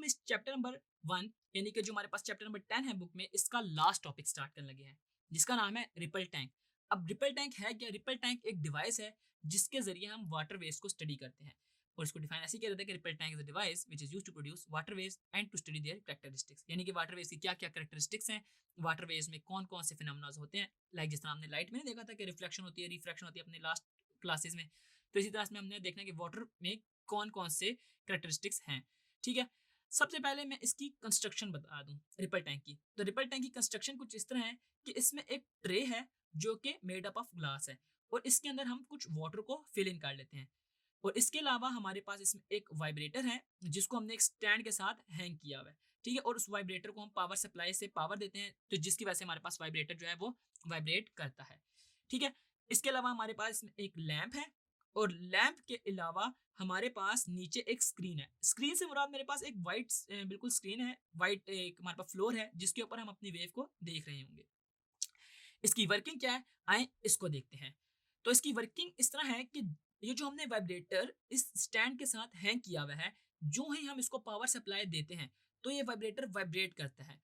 इस chapter number 1 यानी कि जो हमारे पास चैप्टर नंबर 10 है बुक में, इसका लास्ट टॉपिक स्टार्ट करने लगे हैं, जिसका नाम है रिपल टैंक। अब रिपल टैंक है क्या? रिपल टैंक एक डिवाइस है जिसके जरिए हम वाटर वेव्स को स्टडी करते हैं, और इसको डिफाइन ऐसे किया जाता है कि ripple tank is a device which is used to produce water waves and to study their characteristics. यानी कि वाटर वेव्स की क्या क्या कैरेक्टरिस्टिक्स हैं, वाटर वेव्स में कौन कौन से फिनोमेना होते हैं। लाइक जिस तरह हमने लाइट में देखा था कि रिफ्लेक्शन होती है, रिफ्रैक्शन होती है अपने लास्ट क्लासेस में, तो इसी तरह से हमने देखना कि वाटर में कौन कौन से कैरेक्टरिस्टिक्स हैं। ठीक है, सबसे पहले मैं इसकी कंस्ट्रक्शन बता दूं रिपल टैंक की। तो रिपल टैंक की कंस्ट्रक्शन कुछ इस तरह है कि इसमें एक ट्रे है जो कि मेड अप ऑफ ग्लास है, और इसके अंदर हम कुछ वाटर को फिल इन कर लेते हैं। और इसके अलावा हमारे पास इसमें एक वाइब्रेटर है जिसको हमने एक स्टैंड के साथ हैंग किया हुआ है। ठीक है, और उस वाइब्रेटर को हम पावर सप्लाई से पावर देते हैं, तो जिसकी वजह से हमारे पास वाइब्रेटर जो है वो वाइब्रेट करता है। ठीक है, इसके अलावा हमारे पास इसमें एक लैंप है, और लैंप के अलावा हमारे पास नीचे एक स्क्रीन है। स्क्रीन से मुराद मेरे पास एक वाइट बिल्कुल स्क्रीन है, वाइट एक हमारे पास फ्लोर है जिसके ऊपर हम अपनी वेव को देख रहे होंगे। इसकी वर्किंग क्या है, आए इसको देखते हैं। तो इसकी वर्किंग इस तरह है कि ये जो हमने वाइब्रेटर इस स्टैंड के साथ हैंग किया हुआ है, जो ही हम इसको पावर सप्लाई देते हैं तो ये वाइब्रेटर वाइब्रेट करता है।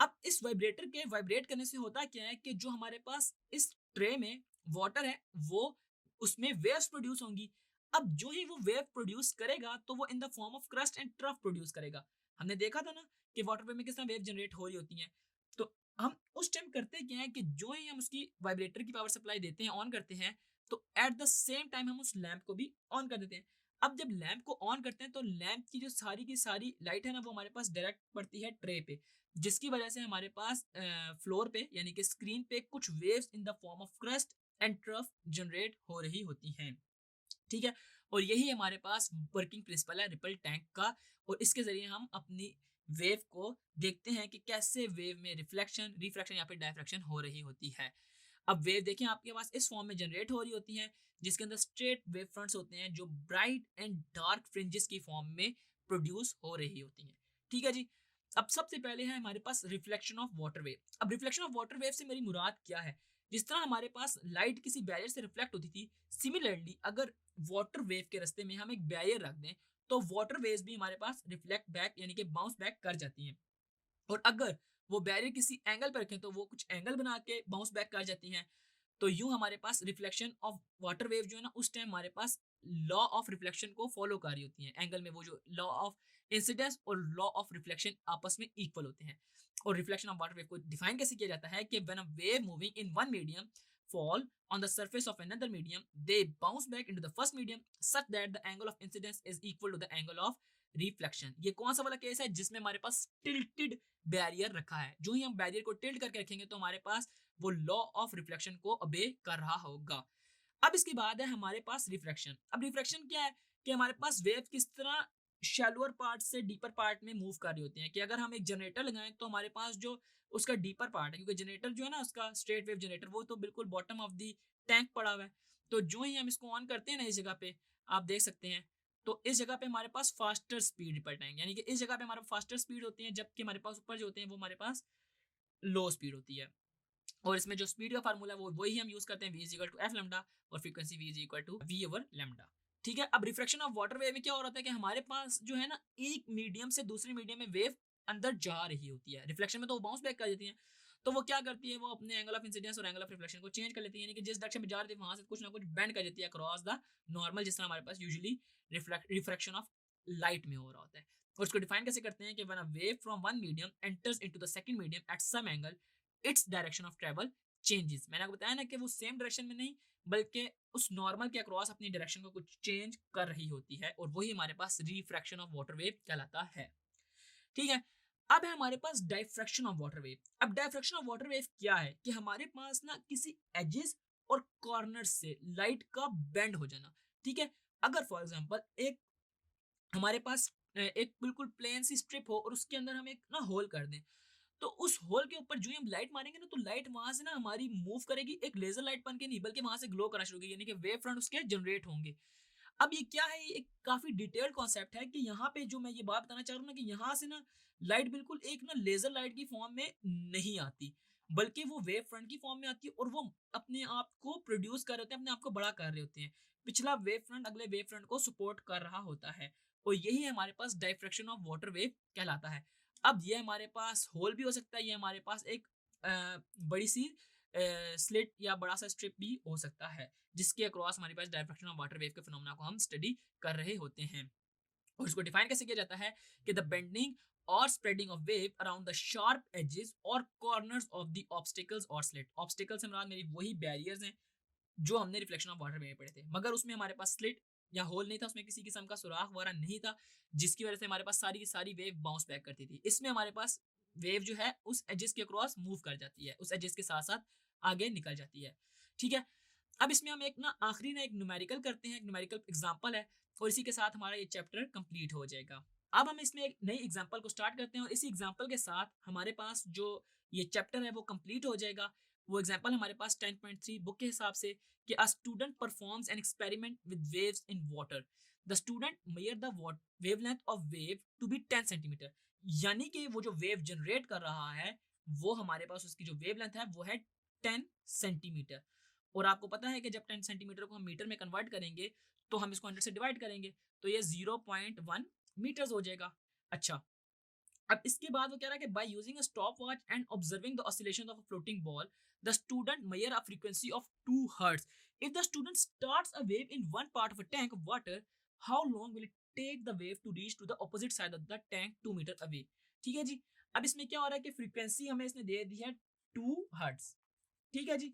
अब इस वाइब्रेटर के वाइब्रेट करने से होता क्या है कि जो हमारे पास इस ट्रे में वाटर है वो उसमें वेव्स प्रोड्यूस होंगी। अब जो ही वो वेव प्रोड्यूस करेगा तो वो in the form of crust and trough produce करेगा। हमने देखा था ना कि वाटर वेव में किस तरह वेव जनरेट हो रही होती हैं। तो हम उस टाइम करते क्या है कि जो ही हम उसकी वाइब्रेटर की पावर सप्लाई देते हैं, ऑन करते हैं, तो एट द सेम टाइम हम उस लैंप को भी ऑन कर देते हैं। अब जब लैंप को ऑन करते हैं तो लैंप की जो सारी की सारी लाइट है ना वो हमारे पास डायरेक्ट पड़ती है ट्रे पे, जिसकी वजह से हमारे पास फ्लोर पे यानी कि स्क्रीन पे कुछ waves in the form of crust and trough generate हो रही होती हैं। ठीक है, और यही हमारे पास वर्किंग प्रिंसिपल है रिपल टैंक का, और इसके जरिए हम अपनी वेव को देखते हैं कि कैसे वेव में रिफ्लेक्शन, रिफ्रैक्शन या फिर डायफ्रैक्शन हो रही होती है। अब वेव देखें आपके पास इस फॉर्म में जनरेट हो रही होती हैं, जिसके अंदर स्ट्रेट वेव फ्रंट्स होते हैं जो ब्राइट एंड डार्क फ्रिंजेस की फॉर्म में प्रोड्यूस हो रही होती हैं। ठीक है जी, अब सबसे पहले है हमारे पास रिफ्लेक्शन ऑफ वाटर वेव। अब रिफ्लेक्शन ऑफ वाटर वेव से मेरी मुराद क्या है? जिस तरह हमारे पास लाइट किसी बैरियर से रिफ्लेक्ट होती थी, सिमिलरली अगर वाटर वेव के रास्ते में हम एक बैरियर रख दें तो वाटर वेव्स भी हमारे पास रिफ्लेक्ट बैक यानी कि बाउंस बैक कर जाती हैं। और अगर वो बैरियर किसी एंगल पर रखें तो वो कुछ एंगल बना के बाउंस बैक कर जाती हैं। तो यूं हमारे पास रिफ्लेक्शन ऑफ वाटर वेव जो है ना, उस टाइम हमारे पास लॉ ऑफ रिफ्लेक्शन को फॉलो कर रही होती हैं। एंगल में वो जो लॉ ऑफ इंसिडेंस और लॉ ऑफ रिफ्लेक्शन आपस में इक्वल होते हैं। और रिफ्लेक्शन ऑफ वाटर वेव को डिफाइन कैसे किया जाता है कि when a wave moving in one medium fall on the surface of another medium, they bounce back into the first medium such that the angle of incidence is equal to the angle of reflection. ये कौन सा वाला case है जिसमें हमारे पास tilted barrier रखा है? जो ही हम बैरियर को टिल्ट करके रखेंगे तो हमारे पास वो लॉ ऑफ रिफ्लेक्शन को ओबे कर रहा होगा। अब इसके बाद है हमारे पास रिफ्रैक्शन। अब रिफ्रैक्शन क्या है कि हमारे पास वेव किस तरह शैलोअर पार्ट से डीपर पार्ट में मूव कर रही होती हैं। कि अगर हम एक जनरेटर लगाएं तो हमारे पास जो उसका डीपर पार्ट है, क्योंकि जनरेटर जो है ना उसका स्ट्रेट वेव जनरेटर वो तो बिल्कुल बॉटम ऑफ दी टैंक पड़ा हुआ है। तो जो ही हम इसको ऑन करते हैं ना इस जगह पे, आप देख सकते हैं, तो इस जगह पे हमारे पास फास्टर स्पीड रिपल टाइम यानी कि इस जगह पे हमारे फास्टर स्पीड होती है, जबकि हमारे पास ऊपर जो होते हैं वो हमारे पास लो स्पीड होती है। और इसमें जो स्पीड का फार्मूला वो वही हम यूज करते हैं, v is equal to F lambda, और frequency v is equal to v over lambda. ठीक है, अब रिफ्रैक्शन ऑफ वाटर वेव में क्या हो रहा है कि हमारे पास जो है ना एक मीडियम से दूसरे मीडियम में वेव अंदर जा रही होती है। रिफ्लेक्शन में तो वो बाउंस बैक कर देती है, तो वो क्या करती है, वो अपने एंगल ऑफ इंसिडेंस और एंगल ऑफ रिफ्लेक्शन को चेंज कर लेती है, यानी कि जिस डायरेक्शन में जा रही थी वहां से कुछ ना कुछ बेंड कर देती है अक्रॉस द नॉर्मल, जिस तरह हमारे पास यूजुअली रिफ्रैक्शन ऑफ लाइट में हो रहा होता है। और उसको डिफाइन कैसे करते हैं कि when a wave from one medium enters into the second medium at some angle, its direction of travel changes. मैंने आपको बताया ना कि वो सेम डायरेक्शन में नहीं बल्कि उस नॉर्मल के अक्रॉस अपनी डायरेक्शन को कुछ चेंज कर रही होती है, और वही हमारे पास रिफ्रैक्शन ऑफ वाटर वेव कहलाता है। ठीक है, अब है हमारे पास डायफ्रैक्शन ऑफ वाटर वेव। अब डायफ्रैक्शन ऑफ वाटर वेव क्या है कि हमारे पास ना किसी एजेस और कॉर्नर से लाइट का बेंड हो जाना। ठीक है, अगर फॉर एग्जांपल एक हमारे पास एक बिल्कुल प्लेन सी स्ट्रिप हो और उसके अंदर हम एक ना होल कर दें, तो उस होल के ऊपर जो ही हम लाइट मारेंगे ना तो लाइट वहां से ना हमारी मूव करेगी, एक लेजर लाइट बन के नहीं बल्कि वहां से ग्लो करना शुरू होगी, यानी कि वेव फ्रंट उसके जनरेट होंगे। अब ये क्या है, ये एक काफी डिटेल्ड कॉन्सेप्ट है कि यहाँ पे जो मैं ये बात बताना चाह रहा हूँ ना कि यहाँ से ना लाइट बिल्कुल एक ना लेजर लाइट की फॉर्म में नहीं आती, बल्कि वो वेव फ्रंट की फॉर्म में आती है, और वो अपने आप को प्रोड्यूस कर रहे होते हैं, अपने आप को बड़ा कर रहे होते हैं। पिछला वेव फ्रंट अगले वेव फ्रंट को सपोर्ट कर रहा होता है, और यही हमारे पास डायफ्रैक्शन ऑफ वाटर वेव कहलाता है। अब ये हमारे पास होल भी हो सकता है, ये हमारे पास एक बड़ी सी स्लिट या बड़ा सा स्ट्रिप भी हो सकता है, जिसके अक्रॉस हमारे पास डायफ्रैक्शन ऑफ वाटर वेव के फिनोमेना को हम स्टडी कर रहे होते हैं। और इसको डिफाइन कैसे किया जाता है कि द बेंडिंग और spreading of wave around the sharp edges और कॉर्नर्स ऑफ द ऑब्स्टिकल्स और स्लिट। ऑब्स्टिकल्स से मुराद मेरी वही बैरियर्स हैं जो हमने रिफ्लेक्शन ऑफ वाटर में पढ़े थे, मगर उसमें हमारे पास स्लिट या होल नहीं था, उसमें किसी किस्म का सुराख वगैरह नहीं था, जिसकी वजह से हमारे पास सारी की सारी वेव बाउंस बैक करती थी। इसमें हमारे पास वेव जो है उस एजेस के अक्रॉस मूव कर जाती है, उस एजेस के साथ साथ आगे निकल जाती है। ठीक है, अब इसमें हम एक ना आखिरी ना एक न्यूमेरिकल करते हैं, एक न्यूमेरिकल एग्जांपल है, और इसी के साथ हमारा ये चैप्टर कंप्लीट हो जाएगा। अब हम इसमें एक नई एग्जांपल को स्टार्ट करते हैं और इसी एग्जांपल के साथ हमारे पास जो ये चैप्टर है वो कंप्लीट हो जाएगा। वो एग्जांपल हमारे पास 10.3 बुक के हिसाब से कि a student performs an experiment with waves in water. The student measure the wavelength of wave to be 10 centimetre. यानी कि वो जो वेव जनरेट कर रहा है वो हमारे पास उसकी जो वेवलेंथ है वो है 10 सेंटीमीटर। और आपको पता है कि जब 10 सेंटीमीटर को हम मीटर में कन्वर्ट करेंगे तो हम इसको 100 से डिवाइड करेंगे तो ये 0.1 मीटर्स हो जाएगा। अच्छा, अब इसके बाद वो कह रहा है कि by using a stop watch and observing the oscillation of a floating ball the student measure a frequency of 2 hertz. If the student starts a wave in one part of a tank of water, how long will it take the wave to reach to the opposite side of the tank 2 metre away. ठीक है जी, अब इसमें क्या हो रहा है कि frequency हमें इसने दे दी है 2 हर्ट्ज। ठीक है जी,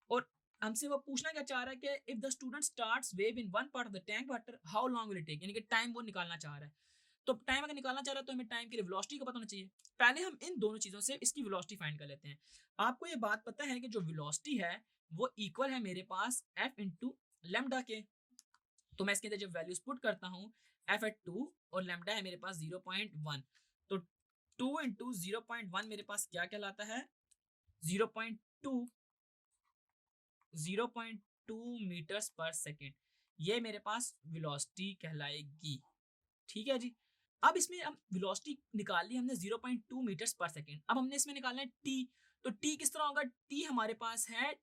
और हमसे वो पूछना क्या चाह रहा है कि if the student starts wave in one part of the tank water how long will it take, यानी कि टाइम वो निकालना चाह रहा है। तो टाइम अगर निकालना चाह रहा है तो हमें टाइम की वेलोसिटी का पता होना चाहिए। पहले हम इन दोनों चीजों से इसकी वेलोसिटी फाइंड कर लेते हैं। आपको ये बात पता है कि जो वेलोसिटी है वो इक्वल है मेरे पास एफ इंटू लेमडा के। तो मैं इसके अंदर जब वैल्यूज पुट करता हूँ, एफ एट 2 और लेमडा है मेरे पास 0.1, तो 2 इंटू 0.1 मेरे पास क्या कहलाता है, 0.2 0.2 मीटर्स पर सेकेंड। ये मेरे पास वेलोसिटी कहलाएगी। ठीक है जी, अब इसमें हम वेलोसिटी निकाल ली हमने 0.2 मीटर्स पर सेकेंड। अब हमने इसमें निकालना है टी, तो टी किस तरह होगा, टी हमारे पास है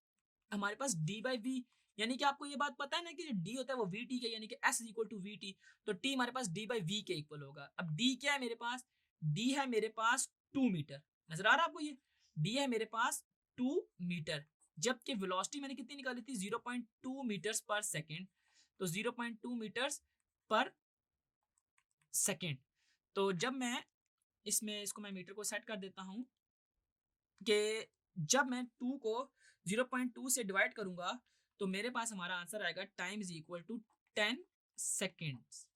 हमारे पास डी बाई वी, यानी कि आपको ये बात पता है ना कि जो डी होता है वो वी टी के, यानी कि S is equal to V T, तो टी हमारे पास डी बाई वी के इक्वल होगा। अब डी क्या है मेरे पास, डी है मेरे पास 2 मीटर, नजर आ रहा है आपको, ये डी है मेरे पास 2 मीटर, जबकि वेलोसिटी मैंने कितनी निकाली थी 0.2 मीटर्स पर सेकेंड, तो 0.2 मीटर्स पर सेकेंड। तो जब मैं इसमें इसको मैं मीटर को सेट कर देता हूँ कि जब मैं 2 को 0.2 से डिवाइड करूंगा तो मेरे पास हमारा आंसर आएगा time is equal to 10 seconds,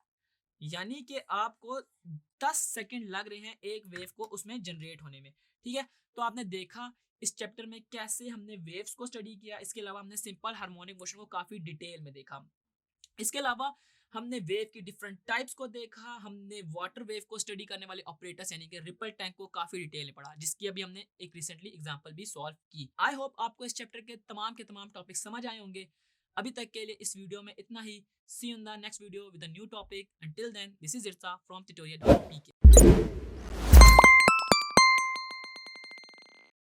यानी कि आपको 10 सेकेंड लग रहे हैं एक वेव को उसमें जनरेट होने में। ठीक है, तो आपने देखा इस चैप्टर में कैसे हमने वेव्स को स्टडी किया, इसके अलावा हमने सिंपल हार्मोनिक मोशन को काफ़ी डिटेल में देखा। इसके अलावा हमने वेव की डिफरेंट टाइप्स को देखा, हमने वाटर वेव को स्टडी करने वाले ऑपरेटर्स यानी कि रिपल टैंक को काफी डिटेल में पढ़ा, जिसकी अभी हमने एक रिसेंटली एग्जांपल भी सॉल्व की। आई होप आपको इस चैप्टर के तमाम टॉपिक समझ आए होंगे। अभी तक के लिए इस वीडियो में इतना ही। See you in the next video with a new topic. Until then, this is Irsa from tutorial.pk।